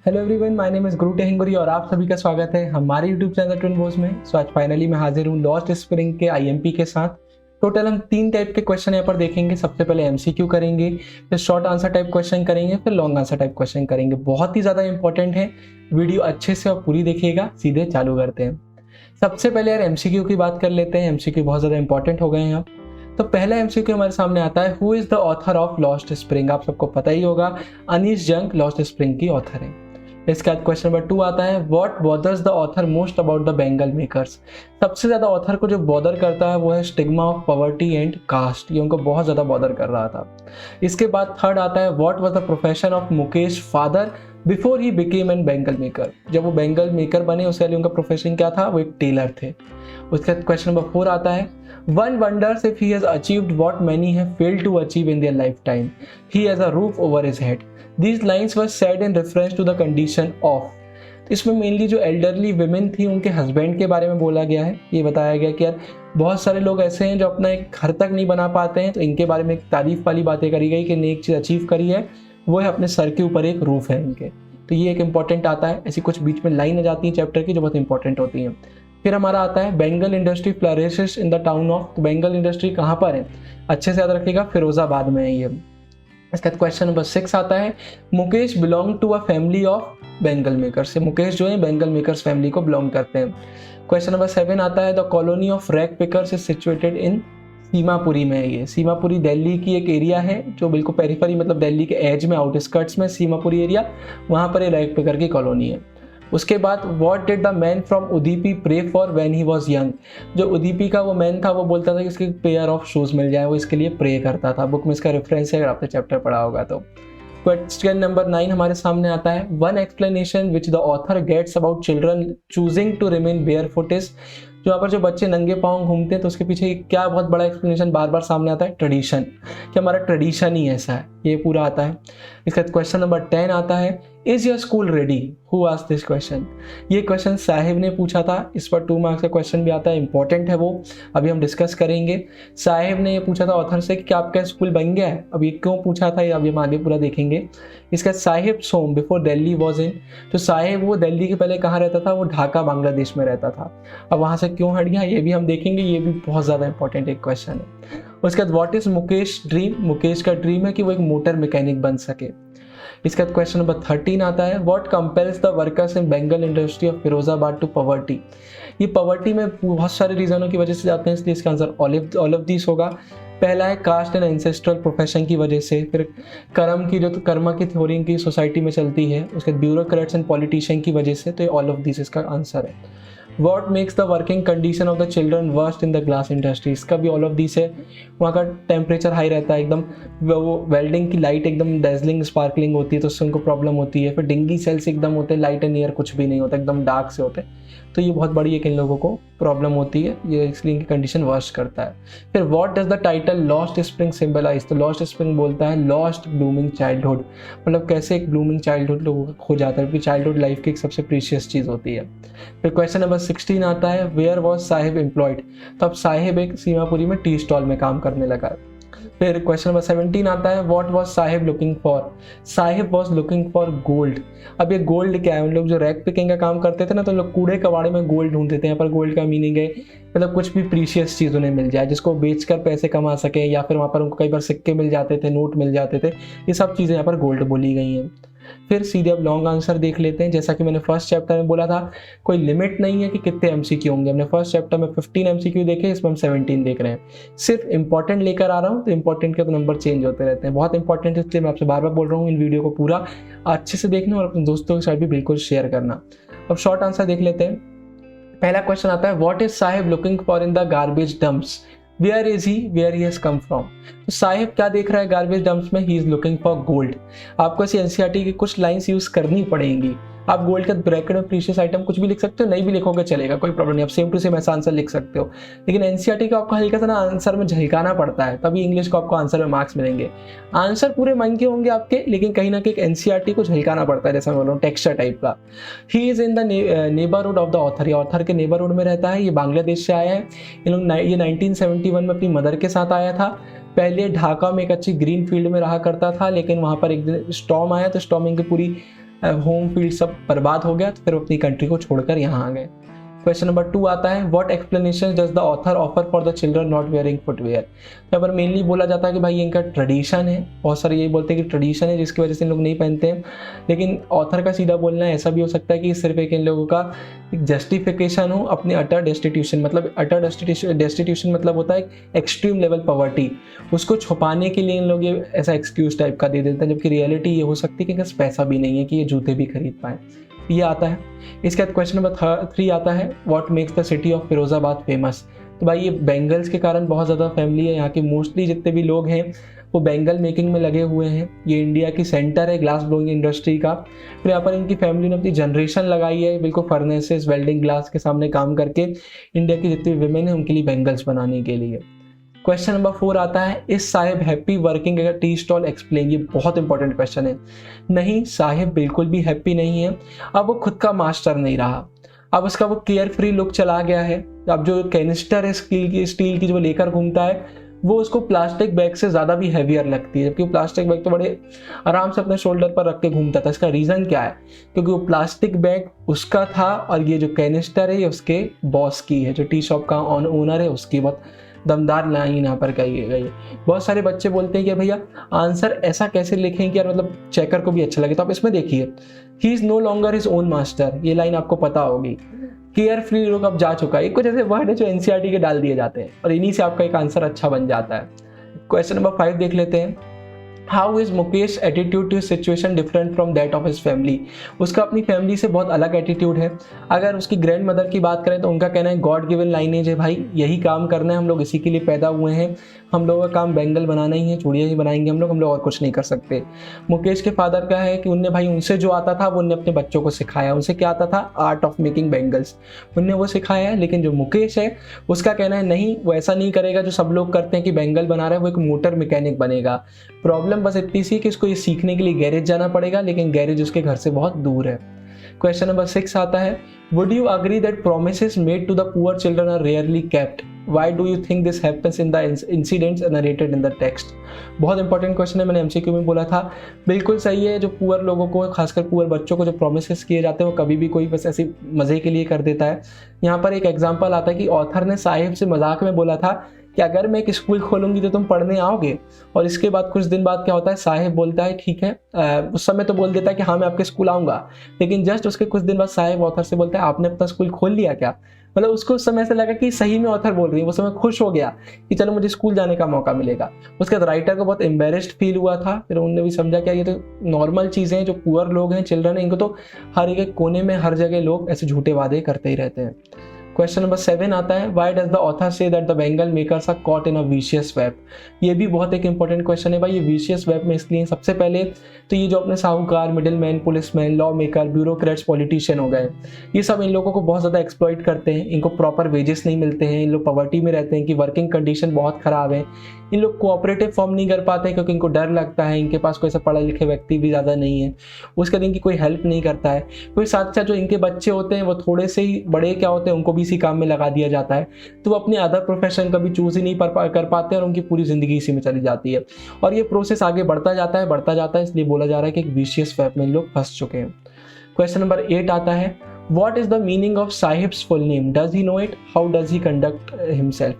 Hello everyone, my name is गुरु टेहिंगुरी और आप सभी का स्वागत है हमारे यूट्यूब चैनल ट्विन बोस में। आज फाइनली मैं हाजिर हूँ लॉस्ट स्प्रिंग के आईएमपी के साथ। टोटल हम 3 टाइप के क्वेश्चन यहाँ पर देखेंगे। सबसे पहले एमसीक्यू करेंगे, फिर शॉर्ट आंसर टाइप क्वेश्चन करेंगे, फिर लॉन्ग आंसर टाइप क्वेश्चन करेंगे। बहुत ही ज़्यादा इंपॉर्टेंट है, वीडियो अच्छे से और पूरी देखिएगा। सीधे चालू करते हैं। सबसे पहले यार एमसीक्यू की बात कर लेते हैं। एमसीक्यू बहुत ज़्यादा इंपॉर्टेंट हो गए हैं अब। तो पहला एमसीक्यू हमारे सामने आता है, who is the author of lost spring. आप सबको पता ही होगा, अनीश जंग लॉस्ट स्प्रिंग की ऑथर है। इसके बाद क्वेश्चन नंबर 2 आता है, what bothers the author most about the bangle makers. सबसे ज्यादा ऑथर को जो बॉदर करता है वो है stigma of poverty and caste. ये उनको बहुत ज्यादा बॉदर कर रहा था। इसके बाद थर्ड आता है, what was the profession of Mukesh father before he became an Bengal maker. जब वो बेंगल मेकर बने उसके लिए उनका प्रोफेशन क्या था, वो एक टेलर थे। उसके बाद क्वेश्चन नंबर 4 आता है, one wonders if he has achieved what many have failed to achieve in their life time, he has a roof over his head. These lines were said in reference to the condition of। इसमें mainly जो elderly women थी उनके husband के बारे में बोला गया है। ये बताया गया कि यार बहुत सारे लोग ऐसे हैं जो अपना एक घर तक नहीं बना पाते हैं, तो इनके बारे में एक तारीफ वाली बातें करी गई कि ने एक चीज़ अचीव करी है, वो है अपने सर के ऊपर एक रूफ है इनके। तो ये एक इंपॉर्टेंट आता है। ऐसी कुछ बीच में लाइन आ जाती है चैप्टर की जो बहुत इंपॉर्टेंट होती हैं। फिर हमारा आता है, bangle industry flourishes in the town of. तो बेंगल इंडस्ट्री कहाँ पर है, अच्छे से याद रखिएगा, फिरोजाबाद में है ये। इसका क्वेश्चन नंबर 6 आता है, Mukesh belong to a family of bangle makers. Mukesh जो है बेंगल मेकर्स फैमिली को बिलोंग करते हैं। क्वेश्चन नंबर 7 आता है, the colony of rag pickers is situated in. Seemapuri में है ये। सीमापुरी दिल्ली की एक एरिया है जो बिल्कुल पेरिफेरी, मतलब दिल्ली के एज में, आउटस्कर्ट्स में सीमापुरी एरिया, वहाँ पर ये रैग पिकर की कॉलोनी है। उसके बाद, what did the man from Udupi pray for when he was young. जो उदीपी का वो मैन था वो बोलता था कि इसके पेयर ऑफ शूज मिल जाए, वो इसके लिए प्रे करता था। बुक में इसका रेफरेंस है अगर आपने चैप्टर पढ़ा होगा तो। क्वेश्चन नंबर 9 हमारे सामने आता है, one explanation which the author gets about children choosing to remain barefoot is. जो यहाँ पर जो बच्चे नंगे पाँव घूमते हैं तो उसके पीछे क्या बहुत बड़ा एक्सप्लेनेशन बार बार सामने आता है, ट्रेडिशन, कि हमारा ट्रेडिशन ही ऐसा है, ये पूरा आता है। इसका क्वेश्चन नंबर 10 आता है, is your school ready, who asked this question. ये क्वेश्चन साहिब ने पूछा था। इस पर 2 मार्क्स का क्वेश्चन भी आता है, इंपॉर्टेंट है वो, अभी हम डिस्कस करेंगे। साहिब ने ये पूछा था ऑथर से कि क्या आपका स्कूल बन गया है। अब ये क्यों पूछा था ये अभी हम आगे पूरा देखेंगे। इसका साहिब सोम बिफोर दिल्ली वॉज इन। तो साहिब वो दिल्ली के पहले कहाँ रहता था, वो ढाका बांग्लादेश में रहता था। अब वहाँ से क्यों हट गया ये भी हम देखेंगे, ये भी बहुत ज़्यादा इंपॉर्टेंट एक क्वेश्चन है। उसके बाद, what is Mukesh dream. Mukesh का ड्रीम है कि वो एक मोटर मैकेनिक बन सके। इसका क्वेश्चन नंबर 13 आता है, what compels the workers in bangle industry of Firozabad to poverty. ये पॉवर्टी में बहुत सारे रीजनों की वजह से जाते हैं, इसलिए इसका आंसर ऑल ऑफ दिस होगा। पहला है कास्ट एंड एंसेस्ट्रल प्रोफेशन की वजह से। फिर कर्म की, जो तो कर्मा की थ्योरी की सोसाइटी में चलती है। उसके ब्यूरोक्रेट्स एंड पॉलिटिशियन की वजह से। तो ये ऑल ऑफ दिस इसका आंसर है। What makes the working condition of the children worst in the glass industry। इसका भी ऑल ऑफ दिस है। वहाँ का टेम्परेचर हाई रहता है एकदम, वो वेल्डिंग की लाइट एकदम डेजलिंग स्पार्कलिंग होती है तो उससे उनको प्रॉब्लम होती है। फिर डिंगी सेल्स एकदम होते हैं, लाइट एंड एयर कुछ भी नहीं होता, एकदम डार्क से होते हैं। तो ये बहुत बड़ी एक इन लोगों को प्रॉब्लम होती है, ये इसलिए इनकी कंडीशन वर्स्ट करता है। फिर what does the title lost spring symbolise. तो लॉस्ट स्प्रिंग बोलता है लॉस्ट ब्लूमिंग चाइल्डहुड, मतलब कैसे एक ब्लूमिंग चाइल्डहुड लोगों का खो जाता है, क्योंकि चाइल्डहुड लाइफ की एक सबसे प्रीशियस चीज़ होती है। फिर क्वेश्चन नंबर 16 आता है, वेयर वॉज साहिब एम्प्लॉयड। तो अब साहिब एक सीमापुरी में टी स्टॉल में काम करने लगा है। फिर क्वेश्चन नंबर 17 आता है, what was Sahib looking for. Sahib was looking for gold. अब ये गोल्ड क्या है, उन लोग जो रैक पिकिंग का काम करते थे ना, तो लोग कूड़े कबाड़े में गोल्ड ढूंढते थे। यहाँ पर गोल्ड का मीनिंग है मतलब कुछ भी प्रीशियस चीज़ उन्हें मिल जाए जिसको बेचकर पैसे कमा सके, या फिर वहाँ पर उनको कई बार सिक्के मिल जाते थे, नोट मिल जाते थे। ये सब चीज़ें यहाँ पर गोल्ड बोली गई हैं। फिर सीधे अब लॉन्ग आंसर देख लेते हैं। जैसा कि मैंने फर्स्ट चैप्टर में बोला था, कोई लिमिट नहीं है कि कितने एमसीक्यू होंगे। हमने फर्स्ट चैप्टर में 15 एमसीक्यू देखे, इसमें हम 17 देख रहे हैं। सिर्फ इंपॉर्टेंट लेकर आ रहा हूँ, तो इंपॉर्टेंट के तो नंबर चेंज होते रहते हैं। बहुत इंपॉर्टेंट है, इसलिए मैं आपसे बार बार बोल रहा हूँ इन वीडियो को पूरा अच्छे से देखना और अपने दोस्तों के साथ भी बिल्कुल शेयर करना। अब शॉर्ट आंसर देख लेते हैं। पहला क्वेश्चन आता है, what is Saheb looking for in the garbage dumps. Where is he, where he has come from. तो साहिब क्या देख रहा है गार्बेज डंप्स में, he is looking for gold. आपको ऐसी एनसीईआरटी की कुछ लाइंस यूज करनी पड़ेंगी। आप गोल्ड का ब्रैकेट में प्रीशियस आइटम कुछ भी लिख सकते हो, नहीं भी लिखोगे चलेगा, कोई प्रॉब्लम नहीं, आप सेम टू सेम ऐसा आंसर लिख सकते हो। लेकिन एनसीईआरटी का आपको हल्का सा ना आंसर में झलकाना पड़ता है, तभी इंग्लिश को आपको आंसर में मार्क्स मिलेंगे। आंसर पूरे मन के होंगे आपके, लेकिन कहीं ना कहीं एनसीईआरटी को झलकाना पड़ता है, जैसा मैं बोल रहा हूँ टेक्सचर टाइप का। He is in the neighbourhood of the author. ये ऑथर के नेबरहुड में रहता है। ये बांग्लादेश से आया है। ये 1971 में अपनी मदर के साथ आया था। पहले ढाका में एक अच्छी ग्रीन फील्ड में रहा करता था, लेकिन वहाँ पर एक दिन स्टॉर्म आया, तो स्टॉर्मिंग की पूरी होम फील्ड सब बर्बाद हो गया, तो फिर अपनी कंट्री को छोड़कर यहाँ आ गए। क्वेश्चन नंबर 2 आता है, what explanation does the author offer for the children not wearing footwear. यहाँ पर मेनली बोला जाता है कि भाई इनका ट्रेडिशन है, बहुत सारे यही बोलते हैं कि ट्रेडिशन है जिसकी वजह से इन लोग नहीं पहनते हैं, लेकिन ऑथर का सीधा बोलना है ऐसा भी हो सकता है कि सिर्फ एक इन लोगों का एक जस्टिफिकेशन हो अपने अटर डेस्टिट्यूशन, मतलब अटर डेस्टिट्यूशन मतलब होता है एक्सट्रीम लेवल पॉवर्टी, उसको छुपाने के लिए इन लोग ये ऐसा एक्सक्यूज टाइप का दे देते हैं, जबकि रियलिटी ये हो सकती है कि इनके पास पैसा भी नहीं है कि ये जूते भी खरीद पाए। ये आता है। इसके बाद क्वेश्चन नंबर 3 आता है, what makes the city of Firozabad famous. तो भाई ये बैंगल्स के कारण बहुत ज़्यादा फैमिली है यहाँ की, मोस्टली जितने भी लोग हैं वो बैंगल मेकिंग में लगे हुए हैं। ये इंडिया की सेंटर है ग्लास ब्लोइंग इंडस्ट्री का। फिर यहाँ पर इनकी फैमिली ने अपनी जनरेशन लगाई है बिल्कुल फर्नेसेस वेल्डिंग ग्लास के सामने काम करके इंडिया की जितनी विमेन है उनके लिए बैंगल्स बनाने के लिए। क्वेश्चन नंबर 4 आता है, इस Sahib happy working at tea stall explain. ये बहुत इंपॉर्टेंट क्वेश्चन है। नहीं, साहिब बिल्कुल भी हैप्पी नहीं है। अब वो खुद का मास्टर नहीं रहा, अब उसका वो केयर फ्री लुक चला गया है। अब जो कैनिस्टर है स्टील की जो लेकर घूमता है वो उसको प्लास्टिक बैग से ज़्यादा भी हैवियर लगती है, जबकि वो प्लास्टिक बैग तो बड़े आराम से अपने शोल्डर पर रख के घूमता था। इसका रीज़न क्या है? क्योंकि वो प्लास्टिक बैग उसका था और ये जो कैनिस्टर है ये उसके बॉस की है, जो टी शॉप का ओनर है उसकी। बहुत दमदार लाइन यहाँ पर कही गई। बहुत सारे बच्चे बोलते हैं कि भैया आंसर ऐसा कैसे लिखें कि यार मतलब चेकर को भी अच्छा लगे, तो आप इसमें देखिए, he is no longer his own master, ये लाइन आपको पता होगी। केयर फ्री लोग अब जा चुका है, कुछ ऐसे वर्ड है जो एनसीईआरटी के डाल दिए जाते हैं और इन्हीं से आपका एक आंसर अच्छा बन जाता है। क्वेश्चन नंबर 5 देख लेते हैं, how is Mukesh attitude to situation different from that of his family. उसका अपनी फैमिली से बहुत अलग एटीट्यूड है। अगर उसकी ग्रैंड मदर की बात करें तो उनका कहना है गॉड गिवन लाइनेज है, भाई यही काम करना है, हम लोग इसी के लिए पैदा हुए हैं, हम लोगों का काम बैंगल बनाना ही है, चूड़ियाँ ही बनाएंगे हम लोग और कुछ नहीं कर सकते। मुकेश के फादर का है कि उनने भाई उनसे जो आता था वो उनने अपने बच्चों को सिखाया। उनसे क्या आता था? आर्ट ऑफ मेकिंग बैंगल्स, उनने वो सिखाया है। लेकिन जो मुकेश है उसका कहना है नहीं, वो ऐसा नहीं करेगा जो सब लोग करते हैं कि बैंगल बना रहे हैं, वो एक मोटर मैकेनिक बनेगा। प्रॉब्लम बस इतनी सी कि इसको ये सीखने के लिए गैरेज जाना पड़ेगा, लेकिन गैरेज उसके घर से बहुत दूर है। क्वेश्चन नंबर 6 आता है, would you agree that promises made to the poor children are rarely kept? Why do you think this happens in the incidents narrated in the text? बहुत इंपॉर्टेंट क्वेश्चन है, मैंने एमसीक्यू में बोला था। बिल्कुल सही है, जो पुअर लोगों को, खासकर पुअर बच्चों को जो प्रोमिसेस किए जाते हैं वो कभी भी कोई बस ऐसे मज़े के लिए कर देता है। यहाँ पर एक एग्जांपल आता है कि ऑथर ने साहिब से मजाक में बोला था कि अगर मैं एक स्कूल खोलूंगी तो तुम पढ़ने आओगे, और इसके बाद कुछ दिन बाद क्या होता है, साहिब बोलता है ठीक है, उस समय तो बोल देता है कि हाँ मैं आपके स्कूल आऊँगा, लेकिन जस्ट उसके कुछ दिन बाद साहिब ऑथर से बोलता है आपने अपना स्कूल खोल लिया क्या? मतलब उसको उस समय से लगा कि सही में ऑथर बोल रही है, वो समय खुश हो गया कि चलो मुझे स्कूल जाने का मौका मिलेगा। उसके बाद राइटर को बहुत एम्बेरेस्ड फील हुआ था, फिर उन्होंने भी समझा कि ये तो नॉर्मल चीज़ें हैं, जो पुअर लोग हैं, चिल्ड्रन हैं, इनको तो हर एक कोने में हर जगह लोग ऐसे झूठे वादे करते ही रहते हैं। क्वेश्चन नंबर 7 आता है, why does the author say that the bangle makers are caught in a vicious web. ये भी बहुत एक इंपॉर्टेंट क्वेश्चन है भाई। ये विशियस वेब में इसलिए, सबसे पहले तो ये जो अपने साहूकार, middle man, policeman, law maker, bureaucrats, politician हो गए, ये सब इन लोगों को बहुत ज़्यादा एक्सप्लॉइट करते हैं। इनको प्रॉपर वेजेस नहीं मिलते हैं, इन लोग पॉवर्टी में रहते हैं, कि वर्किंग कंडीशन बहुत ख़राब है। इन लोग कोऑपरेटिव फॉर्म नहीं कर पाते क्योंकि इनको डर लगता है, इनके पास कोई ऐसा पढ़े लिखे व्यक्ति भी ज़्यादा नहीं है, उसके बाद इनकी कोई हेल्प नहीं करता है। कोई साथ साथ जो इनके बच्चे होते हैं वो थोड़े से ही बड़े क्या होते हैं, उनको भी इसी काम में लगा दिया जाता है, तो वो अपने अदर प्रोफेशन कभी चूज ही नहीं कर पाते और उनकी पूरी ज़िंदगी इसी में चली जाती है। और ये प्रोसेस आगे बढ़ता जाता है, इसलिए बोला जा रहा है कि एक विशियस वेब में लोग फंस चुके हैं। क्वेश्चन नंबर 8 आता है, What is the meaning of sahibs full name? Does he know it? How does he conduct himself?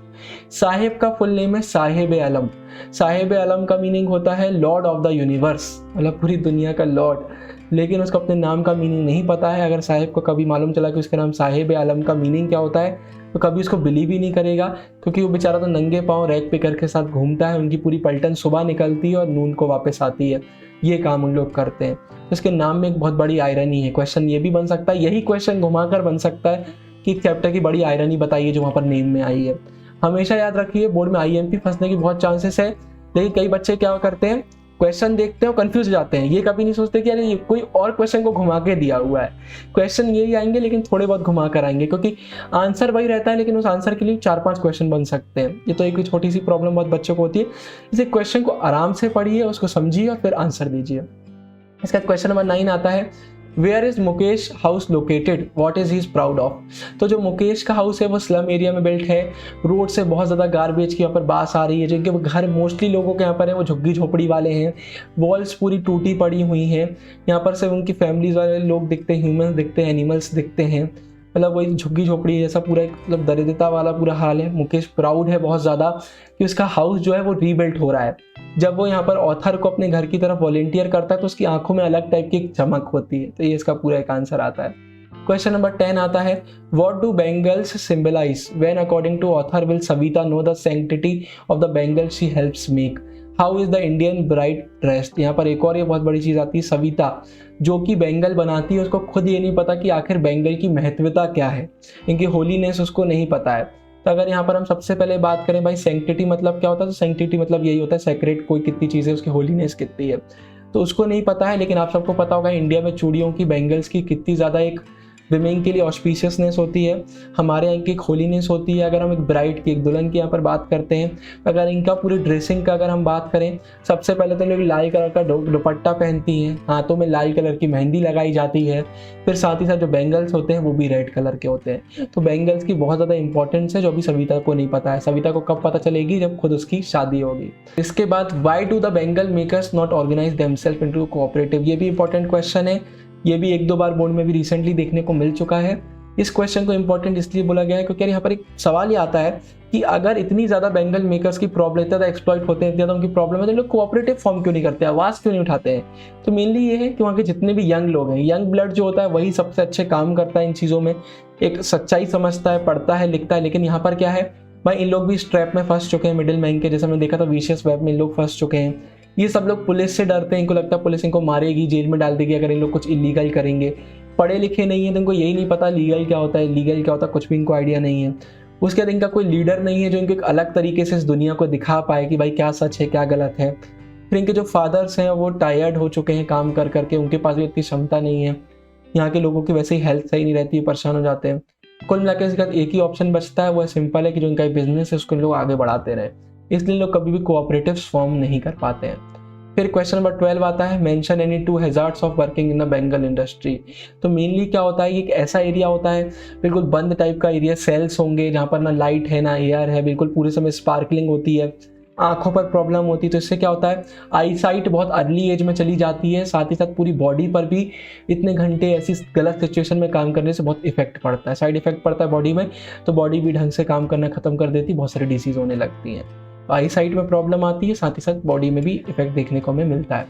Sahib का फुल नेम है साहिब आलम। साहिब आलम का मीनिंग होता है लॉर्ड ऑफ द यूनिवर्स, मतलब पूरी दुनिया का लॉर्ड। लेकिन उसको अपने नाम का मीनिंग नहीं पता है। अगर साहिब को कभी मालूम चला कि उसका नाम साहिब आलम का मीनिंग क्या होता है तो कभी उसको बिलीव ही नहीं करेगा, क्योंकि वो बेचारा तो नंगे पाँव रैक पिकर के साथ घूमता है। उनकी पूरी पलटन सुबह निकलती है और नून को वापस आती है, ये काम उन लोग करते हैं। उसके नाम में एक बहुत बड़ी आयरनी है। क्वेश्चन ये भी बन सकता है, यही क्वेश्चन घुमाकर बन सकता है कि एक चैप्टर की बड़ी आयरनी बताइए जो वहाँ पर नेम में आई है। हमेशा याद रखिए, बोर्ड में आईएमपी फंसने की बहुत चांसेस है, लेकिन कई बच्चे क्या करते हैं, क्वेश्चन देखते हैं और कंफ्यूज हो जाते हैं। ये कभी नहीं सोचते कि अरे ये कोई और क्वेश्चन को घुमा के दिया हुआ है। क्वेश्चन यही आएंगे लेकिन थोड़े बहुत घुमा कर आएंगे, क्योंकि आंसर वही रहता है लेकिन उस आंसर के लिए 4-5 क्वेश्चन बन सकते हैं। ये तो एक छोटी सी प्रॉब्लम बहुत बच्चों को होती है। इसे क्वेश्चन को आराम से पढ़िए, उसको समझिए और फिर आंसर दीजिए। इसका क्वेश्चन नंबर 9 आता है, where is Mukesh house located, what is he is proud of. तो जो मुकेश का हाउस है वो स्लम एरिया में बिल्ट है, रोड से बहुत ज़्यादा गार्बेज की यहाँ पर बास आ रही है, जिनके घर मोस्टली लोगों के यहाँ पर है वो झुग्गी झोपड़ी वाले हैं, वॉल्स पूरी टूटी पड़ी हुई हैं, यहाँ पर सिर्फ उनकी फैमिलीज वाले लोग दिखते हैं, ह्यूमंस दिखते हैं, एनिमल्स दिखते हैं, मतलब वही झुग्गी झोपड़ी जैसा पूरा मतलब दरिद्रता वाला पूरा हाल है। मुकेश प्राउड है बहुत ज़्यादा कि उसका हाउस जो है वो रीबिल्ट हो रहा है। जब वो यहाँ पर ऑथर को अपने घर की तरफ वॉलेंटियर करता है तो उसकी आंखों में अलग टाइप की एक चमक होती है। तो ये इसका पूरा एक आंसर आता है। क्वेश्चन नंबर 10 आता है, what do bangles symbolise when according to author will Savita know the sanctity of the bangle she helps make, how is the Indian bride dressed. यहाँ पर एक और ये बहुत बड़ी चीज आती है, सविता जो कि बैंगल बनाती है उसको खुद ये नहीं पता कि आखिर बैंगल की महत्वता क्या है, इनकी होलीनेस उसको नहीं पता है। तो अगर यहाँ पर हम सबसे पहले बात करें भाई सैंक्टिटी मतलब क्या होता है, तो सैंक्टिटी मतलब यही होता है सेक्रेट, कोई कितनी चीज़ है उसकी होलीनेस कितनी है, तो उसको नहीं पता है। लेकिन आप सबको पता होगा इंडिया में चूड़ियों की, बैंगल्स की कितनी ज़्यादा एक विमेन के लिए ऑस्पिशियसनेस होती है, हमारे यहाँ की एक होलीनेस होती है। अगर हम एक ब्राइड की, एक दुल्हन की यहाँ पर बात करते हैं, अगर इनका पूरी ड्रेसिंग का अगर हम बात करें, सबसे पहले तो लोग लाल कलर का दुपट्टा पहनती हैं, हाथों में लाल कलर की मेहंदी लगाई जाती है, फिर साथ ही साथ जो बैंगल्स होते हैं वो भी रेड कलर के होते हैं। तो बैंगल्स की बहुत ज़्यादा इंपॉर्टेंस है जो अभी सविता को नहीं पता है। सविता को कब पता चलेगी, जब खुद उसकी शादी होगी। इसके बाद why do the bangle makers not organise themselves into cooperative, ये भी इंपॉर्टेंट क्वेश्चन है, ये भी एक दो बार बोर्ड में भी रिसेंटली देखने को मिल चुका है। इस क्वेश्चन को इंपॉर्टेंट इसलिए बोला गया है क्योंकि यहाँ पर एक सवाल ये आता है कि अगर इतनी ज़्यादा बैंगल मेकर्स की प्रॉब्लम, इतना एक्सप्लॉइट होते हैं, इतनी ज़्यादा उनकी प्रॉब्लम है, तो लोग कोऑपरेटिव फॉर्म क्यों नहीं करते, आवाज़ क्यों नहीं उठाते हैं। तो मेनली ये है कि वहाँ के जितने भी यंग लोग हैं, यंग ब्लड जो होता है वही सबसे अच्छे काम करता है इन चीज़ों में, एक सच्चाई समझता है, पढ़ता है, लिखता है। लेकिन यहाँ पर क्या है भाई, इन लोग भी इस ट्रैप में फंस चुके हैं, मिडिल मैन के, जैसे मैंने देखा था विशियस वेब में इन लोग फंस चुके हैं। ये सब लोग पुलिस से डरते हैं, इनको लगता है पुलिस इनको मारेगी, जेल में डाल देगी अगर इन लोग कुछ इलीगल करेंगे। पढ़े लिखे नहीं है तो इनको यही नहीं पता लीगल क्या होता है, लीगल क्या होता है, कुछ भी इनको आइडिया नहीं है। उसके बाद इनका कोई लीडर नहीं है जो इनको एक अलग तरीके से इस दुनिया को दिखा पाए कि भाई क्या सच है क्या गलत है। फिर इनके जो फादर्स हैं वो टायर्ड हो चुके हैं काम कर करके, उनके पास भी इतनी क्षमता नहीं है। यहाँ के लोगों की वैसे ही हेल्थ सही नहीं रहती है, परेशान हो जाते हैं। कुल मिलाकर इसके बाद एक ही ऑप्शन बचता है, वो सिंपल है कि जो इनका बिजनेस है उसको लोग आगे बढ़ाते रहे, इसलिए लोग कभी भी कोऑपरेटिव फॉर्म नहीं कर पाते हैं। फिर क्वेश्चन नंबर 12 आता है, mention any 2 hazards of working in the bangle industry. तो मेनली क्या होता है, ये एक ऐसा एरिया होता है बिल्कुल बंद टाइप का एरिया, सेल्स होंगे जहाँ पर ना लाइट है ना एयर है, बिल्कुल पूरे समय स्पार्कलिंग होती है, आंखों पर प्रॉब्लम होती है। तो इससे क्या होता है, आई साइट बहुत अर्ली एज में चली जाती है, साथ ही साथ पूरी बॉडी पर भी इतने घंटे ऐसी गलत सिचुएशन में काम करने से बहुत इफेक्ट पड़ता है, साइड इफेक्ट पड़ता है बॉडी में, तो बॉडी भी ढंग से काम करना खत्म कर देती है, बहुत सारी डिसीज होने लगती हैं। आई साइट में प्रॉब्लम आती है, साथ ही साथ बॉडी में भी इफेक्ट देखने को हमें मिलता है।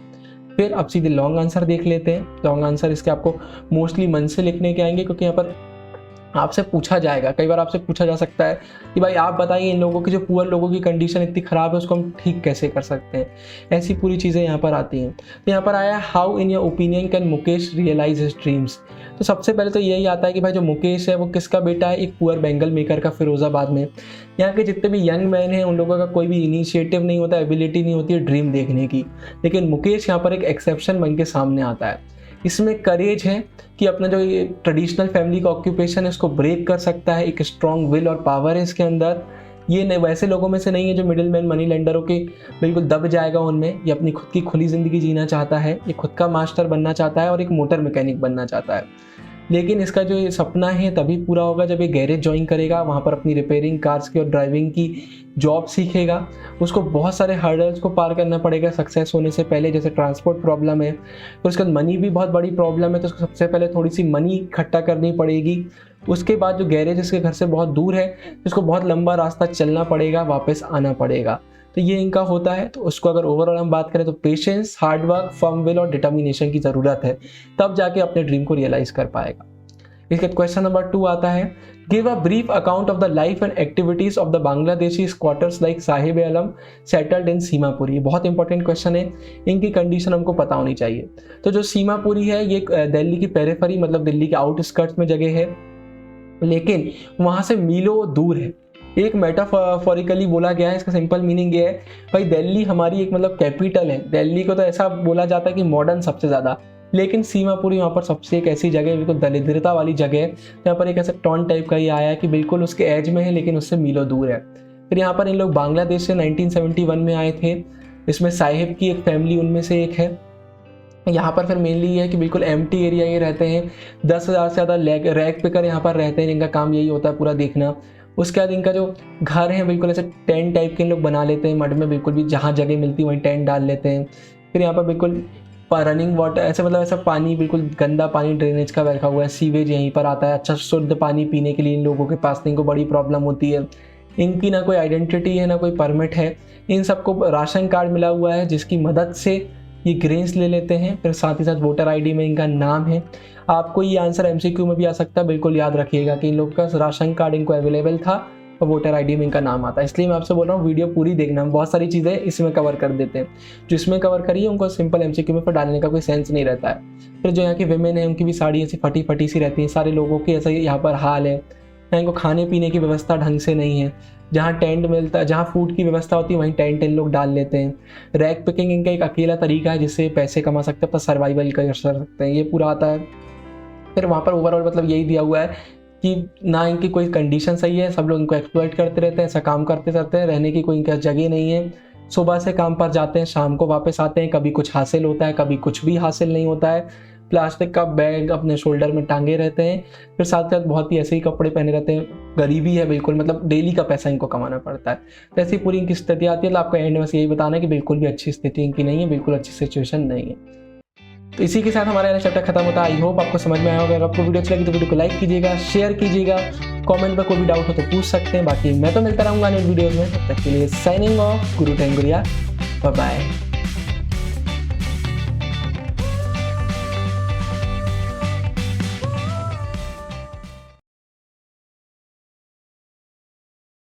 फिर अब सीधे लॉन्ग आंसर देख लेते हैं। लॉन्ग आंसर इसके आपको मोस्टली मन से लिखने के आएंगे, क्योंकि यहाँ पर आपसे पूछा जाएगा, कई बार आपसे पूछा जा सकता है कि भाई आप बताइए इन लोगों की, जो पुअर लोगों की कंडीशन इतनी ख़राब है उसको हम ठीक कैसे कर सकते हैं, ऐसी पूरी चीज़ें यहाँ पर आती हैं। तो यहाँ पर आया, how in your opinion can Mukesh realise his dreams. तो सबसे पहले तो यही आता है कि भाई जो मुकेश है वो किसका बेटा है, एक पुअर बैंगल मेकर का, फिरोजाबाद में। यहाँ के जितने भी यंग मैन हैं उन लोगों का कोई भी इनिशिएटिव नहीं होता, एबिलिटी नहीं होती है ड्रीम देखने की, लेकिन मुकेश यहाँ पर एक एक्सेप्शन बन के सामने आता है। इसमें करेज है कि अपना जो ये ट्रेडिशनल फैमिली का ऑक्यूपेशन है उसको ब्रेक कर सकता है, एक स्ट्रॉन्ग विल और पावर है इसके अंदर। ये वैसे लोगों में से नहीं है जो मिडिल मैन मनी लेंडरों के बिल्कुल दब जाएगा उनमें। ये अपनी खुद की खुली ज़िंदगी जीना चाहता है, ये खुद का मास्टर बनना चाहता है और एक मोटर मैकेनिक बनना चाहता है। लेकिन इसका जो ये सपना है तभी पूरा होगा जब ये गैरेज ज्वाइन करेगा, वहाँ पर अपनी रिपेयरिंग कार्स की और ड्राइविंग की जॉब सीखेगा। उसको बहुत सारे हर्डल्स को पार करना पड़ेगा सक्सेस होने से पहले, जैसे ट्रांसपोर्ट प्रॉब्लम है, तो उसके बाद मनी भी बहुत बड़ी प्रॉब्लम है, तो उसको सबसे पहले थोड़ी सी मनी इकट्ठा करनी पड़ेगी। उसके बाद जो गैरेज इसके घर से बहुत दूर है, उसको बहुत लंबा रास्ता चलना पड़ेगा, वापस आना पड़ेगा। तो ये इनका होता है। तो उसको अगर ओवरऑल हम बात करें तो पेशेंस, हार्डवर्क, फर्म विल और डिटर्मिनेशन की ज़रूरत है, तब जाके अपने ड्रीम को रियलाइज कर पाएगा। इसके क्वेश्चन नंबर 2 आता है, give a brief account of the life and activities of the Bangladeshi squatters like Sahib Alam settled in Seemapuri. बहुत इंपॉर्टेंट क्वेश्चन है, इनकी कंडीशन हमको पता होनी चाहिए। तो जो सीमापुरी है ये दिल्ली की पेरिफेरी मतलब दिल्ली के आउटस्कर्ट्स में जगह है, लेकिन वहाँ से मीलों दूर है। एक मेटाफोरिकली बोला गया है, इसका सिंपल मीनिंग ये है भाई दिल्ली हमारी एक मतलब कैपिटल है, दिल्ली को तो ऐसा बोला जाता है कि मॉडर्न सबसे ज़्यादा, लेकिन सीमापुरी वहाँ पर सबसे एक ऐसी जगह है, बिल्कुल दरिद्रता वाली जगह है, यहाँ पर एक ऐसा टॉन टाइप का ये आया है कि बिल्कुल उसके एज में है लेकिन उससे मीलों दूर है। फिर यहाँ पर इन लोग बांग्लादेश से 1971 में आए थे, इसमें साहिब की एक फैमिली उनमें से एक है। यहाँ पर फिर मेनली ये है कि बिल्कुल एम्प्टी एरिया ये रहते हैं। 10,000 से ज़्यादा रैक पिकर यहाँ पर रहते हैं, जिनका काम यही होता है पूरा देखना। उसके बाद इनका जो घर है बिल्कुल ऐसे टेंट टाइप के इन लोग बना लेते हैं मड में, बिल्कुल भी जहाँ जगह मिलती है वहीं टेंट डाल लेते हैं। फिर यहाँ पर बिल्कुल रनिंग वाटर ऐसे मतलब ऐसा पानी, बिल्कुल गंदा पानी ड्रेनेज का रखा हुआ है, सीवेज यहीं पर आता है। अच्छा शुद्ध पानी पीने के लिए इन लोगों के पास इनको बड़ी प्रॉब्लम होती है। इनकी ना कोई आइडेंटिटी है ना कोई परमिट है। इन सबको राशन कार्ड मिला हुआ है जिसकी मदद से ये ग्रेन्स ले लेते हैं। फिर साथ ही साथ वोटर आईडी में इनका नाम है। आपको ये आंसर एमसीक्यू में भी आ सकता है, बिल्कुल याद रखिएगा कि इन लोगों का राशन कार्ड इनको अवेलेबल था और वोटर आईडी में इनका नाम आता है। इसलिए मैं आपसे बोल रहा हूँ वीडियो पूरी देखना, हम बहुत सारी चीज़ें इसमें कवर कर देते हैं। जो इसमें कवर करिए उनको सिंपल एमसीक्यू में पर डालने का कोई सेंस नहीं रहता है। फिर जो यहाँ की विमेन है उनकी भी साड़ी ऐसी फटी फटी सी रहती है, सारे लोगों की ऐसा यहाँ पर हाल है। यहाँ इनको खाने पीने की व्यवस्था ढंग से नहीं है। जहाँ टेंट मिलता है, जहाँ फूड की व्यवस्था होती है वहीं टेंट इन लोग डाल लेते हैं। रैक पिकिंग इनका एक अकेला तरीका है जिससे पैसे कमा सकते हैं, अपना सर्वाइवल कर सकते हैं, ये पूरा आता है। फिर वहाँ पर ओवरऑल मतलब यही दिया हुआ है कि ना इनकी कोई कंडीशन सही है, सब लोग इनको एक्सप्लॉइट करते रहते हैं, ऐसा काम करते रहते हैं, रहने की कोई इनके जगह नहीं है। सुबह से काम पर जाते हैं, शाम को वापस आते हैं, कभी कुछ हासिल होता है कभी कुछ भी हासिल नहीं होता है। प्लास्टिक का बैग अपने शोल्डर में टांगे रहते हैं। फिर साथ साथ बहुत ही ऐसे ही कपड़े पहने रहते हैं। गरीबी है बिल्कुल, मतलब डेली का पैसा इनको कमाना पड़ता है। तो ऐसी पूरी इनकी स्थिति आती है। तो आपको एंड में यही बताना है कि बिल्कुल भी अच्छी स्थिति इनकी नहीं है, बिल्कुल अच्छी सिचुएशन नहीं है। तो इसी के साथ हमारा चैप्टर खत्म होता है। आई होप आपको समझ में आया होगा। अगर आपको वीडियो अच्छी लगी तो वीडियो को लाइक कीजिएगा, शेयर कीजिएगा, कमेंट में कोई भी डाउट हो तो पूछ सकते हैं। बाकी मैं तो मिलता रहूँगा नेक्स्ट वीडियोज़ में, तब तक के लिए साइनिंग ऑफ, गुरु टेंगुरिया, बाय बाय।